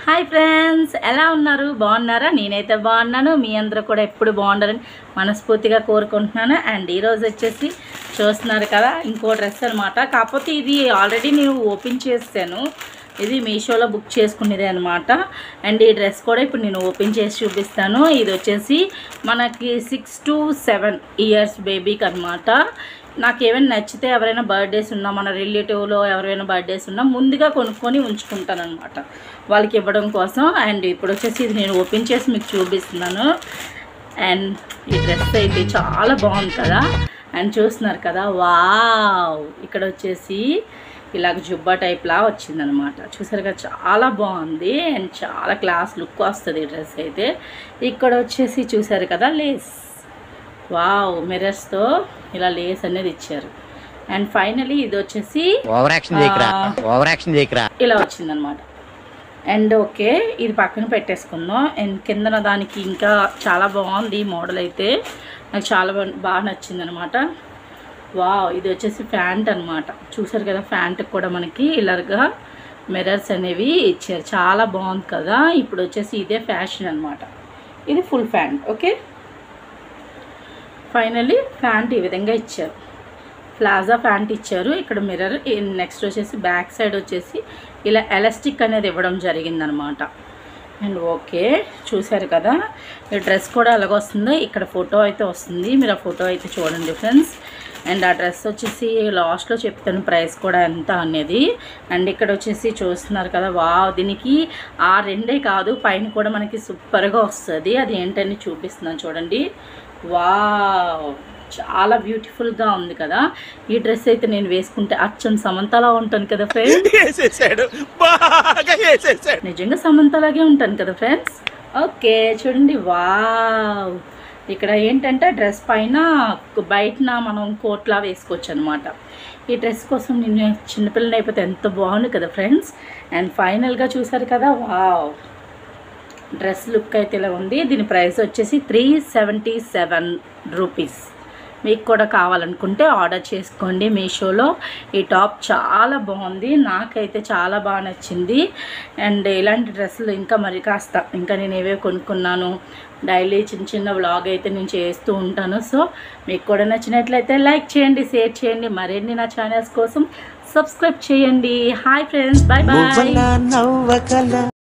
Hi friends, ఎలా ఉన్నారు? బాగున్నారా? నేనైతే బాగున్నాను. మీ అందరూ కూడా ఎప్పుడు బాగుండాలని మనస్ఫూర్తిగా కోరుకుంటున్నాను. అండ్ ఈరోజు వచ్చేసి చూస్తున్నారు కదా, ఇంకో డ్రెస్ అనమాట. కాకపోతే ఇది ఆల్రెడీ నేను ఓపెన్ చేశాను. ఇది మీషోలో బుక్ చేసుకునేది అనమాట. అండ్ ఈ డ్రెస్ కూడా ఇప్పుడు నేను ఓపెన్ చేసి చూపిస్తాను. ఇది వచ్చేసి మనకి 6 to 7 years బేబీకి అనమాట. నాకు ఏమైనా నచ్చితే ఎవరైనా బర్త్డేస్ ఉన్నా, మన రిలేటివ్లో ఎవరైనా బర్త్డేస్ ఉన్నా ముందుగా కొనుక్కొని ఉంచుకుంటాను అనమాట, వాళ్ళకి ఇవ్వడం కోసం. అండ్ ఇప్పుడు వచ్చేసి ఇది నేను ఓపెన్ చేసి మీకు చూపిస్తున్నాను. అండ్ ఈ డ్రెస్ అయితే చాలా బాగుంది కదా. అండ్ చూస్తున్నారు కదా, వావ్, ఇక్కడ వచ్చేసి ఇలాగ జుబ్బా టైప్లా వచ్చిందనమాట. చూసారు కదా, చాలా బాగుంది. అండ్ చాలా క్లాస్ లుక్ వస్తుంది ఈ డ్రెస్ అయితే. ఇక్కడ వచ్చేసి చూసారు కదా, లేస్, వావ్, మిర్రర్స్తో ఇలా లేస్ అనేది ఇచ్చారు. అండ్ ఫైనలీ ఇది వచ్చేసి ఇలా వచ్చిందనమాట. అండ్ ఓకే, ఇది పక్కన పెట్టేసుకుందాం. అండ్ కిందన దానికి ఇంకా చాలా బాగుంది ఈ మోడల్ అయితే. నాకు చాలా బాగా నచ్చింది అనమాట. వావ్, ఇది వచ్చేసి ప్యాంట్ అనమాట. చూసారు కదా, ప్యాంట్కి కూడా మనకి ఇలాగా మిర్రర్స్ అనేవి ఇచ్చారు. చాలా బాగుంది కదా. ఇప్పుడు వచ్చేసి ఇదే ఫ్యాషన్ అనమాట. ఇది full pant. Okay, finally pant ఈ విధంగా ఇచ్చారు. ప్లాజా ప్యాంట్ ఇచ్చారు. ఇక్కడ మిర్రర్. నెక్స్ట్ వచ్చేసి బ్యాక్ సైడ్ వచ్చేసి ఇలా ఎలాస్టిక్ అనేది ఇవ్వడం జరిగిందనమాట. అండ్ ఓకే, చూసారు కదా, ఈ డ్రెస్ కూడా అలాగొస్తుంది. ఇక్కడ ఫోటో అయితే వస్తుంది, మీరు ఆ ఫోటో అయితే చూడండి ఫ్రెండ్స్. అండ్ ఆ డ్రెస్ వచ్చేసి లాస్ట్లో చెప్తాను ప్రైస్ కూడా ఎంత అనేది. అండ్ ఇక్కడ వచ్చేసి చూస్తున్నారు కదా, వావ్, దీనికి ఆ రెండే కాదు, పైన కూడా మనకి సూపర్గా వస్తుంది. అది ఏంటని చూపిస్తున్నాను చూడండి. వావ్, చాలా బ్యూటిఫుల్గా ఉంది కదా. ఈ డ్రెస్ అయితే నేను వేసుకుంటే అచ్చం సమంతలా ఉంటాను కదా ఫ్రెండ్స్. నిజంగా సమంతలాగే ఉంటాను కదా ఫ్రెండ్స్. ఓకే, చూడండి, వావ్, ఇక్కడ ఏంటంటే డ్రెస్ పైన బయటన మనం కోట్లా వేసుకోవచ్చు అనమాట. ఈ డ్రెస్ కోసం నేను చిన్నపిల్లని అయిపోతే ఎంత బాగుంది కదా ఫ్రెండ్స్. అండ్ ఫైనల్గా చూసారు కదా, వావ్, డ్రెస్ లుక్ అయితే ఇలా ఉంది. దీని ప్రైస్ వచ్చేసి 377 రూపీస్. మీకు కూడా కావాలనుకుంటే ఆర్డర్ చేసుకోండి మీషోలో. ఈ టాప్ చాలా బాగుంది, నాకైతే చాలా బాగా నచ్చింది. అండ్ ఇలాంటి డ్రెస్సులు ఇంకా మరి కాస్త ఇంకా నేను ఏవే కొనుక్కున్నాను, డైలీ చిన్న చిన్న వ్లాగ్ అయితే నేను చేస్తూ ఉంటాను. సో మీకు కూడా నచ్చినట్లయితే లైక్ చేయండి, షేర్ చేయండి, మరిన్ని నా ఛానల్స్ కోసం సబ్స్క్రైబ్ చేయండి. Hi friends, bye bye.